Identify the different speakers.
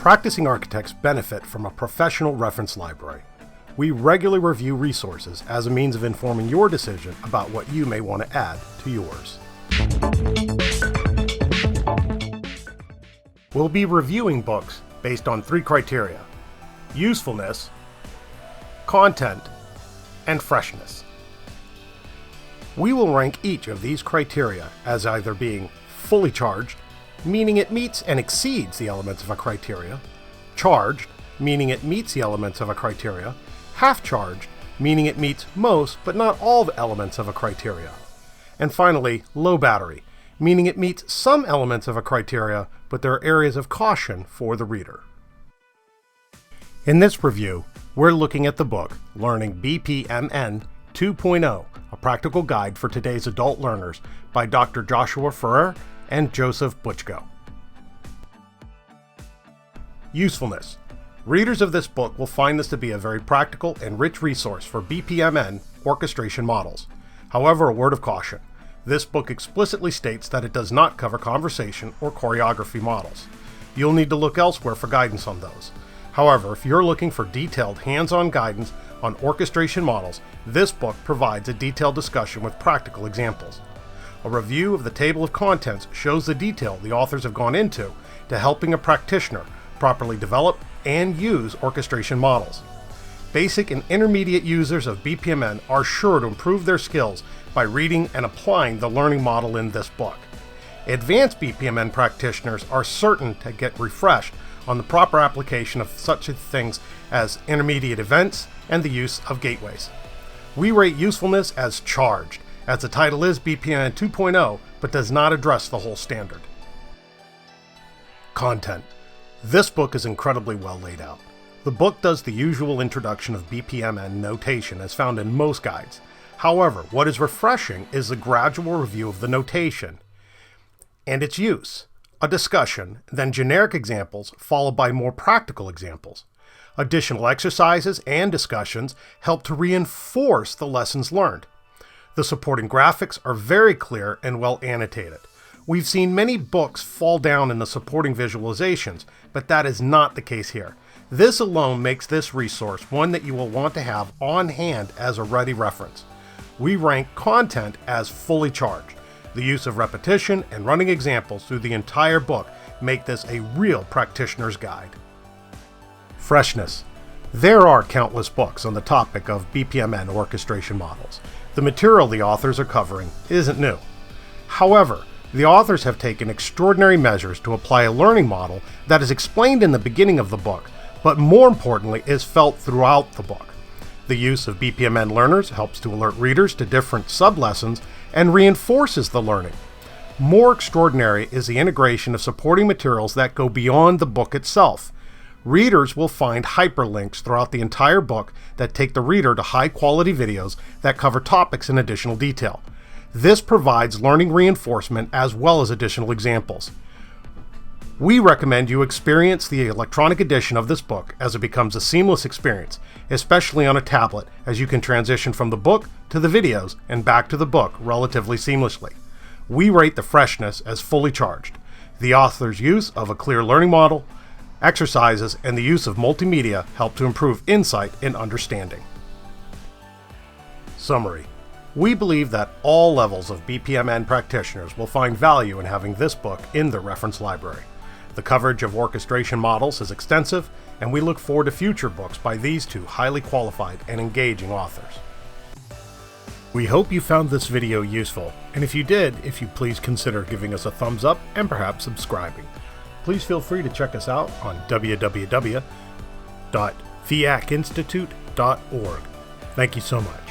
Speaker 1: Practicing architects benefit from a professional reference library. We regularly review resources as a means of informing your decision about what you may want to add to yours. We'll be reviewing books based on 3 criteria: usefulness, content, and freshness. We will rank each of these criteria as either being fully charged, meaning it meets and exceeds the elements of a criteria; charged, meaning it meets the elements of a criteria; half charged, meaning it meets most but not all the elements of a criteria; and finally, low battery, meaning it meets some elements of a criteria, but there are areas of caution for the reader. In this review, we're looking at the book Learning BPMN 2.0, a practical guide for today's adult learners by Dr. Joshua Fuehrer and Joseph Butchko. Usefulness. Readers of this book will find this to be a very practical and rich resource for BPMN orchestration models. However, a word of caution. This book explicitly states that it does not cover conversation or choreography models. You'll need to look elsewhere for guidance on those. However, if you're looking for detailed hands-on guidance on orchestration models, this book provides a detailed discussion with practical examples. A review of the table of contents shows the detail the authors have gone into to helping a practitioner properly develop and use orchestration models. Basic and intermediate users of BPMN are sure to improve their skills by reading and applying the learning model in this book. Advanced BPMN practitioners are certain to get refreshed on the proper application of such things as intermediate events and the use of gateways. We rate usefulness as charged, as the title is BPMN 2.0, but does not address the whole standard. Content. This book is incredibly well laid out. The book does the usual introduction of BPMN notation as found in most guides. However, what is refreshing is the gradual review of the notation and its use, a discussion, then generic examples followed by more practical examples. Additional exercises and discussions help to reinforce the lessons learned. The supporting graphics are very clear and well annotated. We've seen many books fall down in the supporting visualizations, but that is not the case here. This alone makes this resource one that you will want to have on hand as a ready reference. We rank content as fully charged. The use of repetition and running examples through the entire book make this a real practitioner's guide. Freshness. There are countless books on the topic of BPMN orchestration models. The material the authors are covering isn't new. However, the authors have taken extraordinary measures to apply a learning model that is explained in the beginning of the book, but more importantly is felt throughout the book. The use of BPMN learners helps to alert readers to different sub-lessons and reinforces the learning. More extraordinary is the integration of supporting materials that go beyond the book itself. Readers will find hyperlinks throughout the entire book that take the reader to high-quality videos that cover topics in additional detail. This provides learning reinforcement as well as additional examples. We recommend you experience the electronic edition of this book as it becomes a seamless experience, especially on a tablet, as you can transition from the book to the videos and back to the book relatively seamlessly. We rate the freshness as fully charged. The author's use of a clear learning model, exercises, and the use of multimedia help to improve insight and understanding. Summary. We believe that all levels of BPMN practitioners will find value in having this book in their reference library. The coverage of orchestration models is extensive, and we look forward to future books by these two highly qualified and engaging authors. We hope you found this video useful, and if you did, if you please consider giving us a thumbs up and perhaps subscribing. Please feel free to check us out on www.feacinstitute.org. Thank you so much.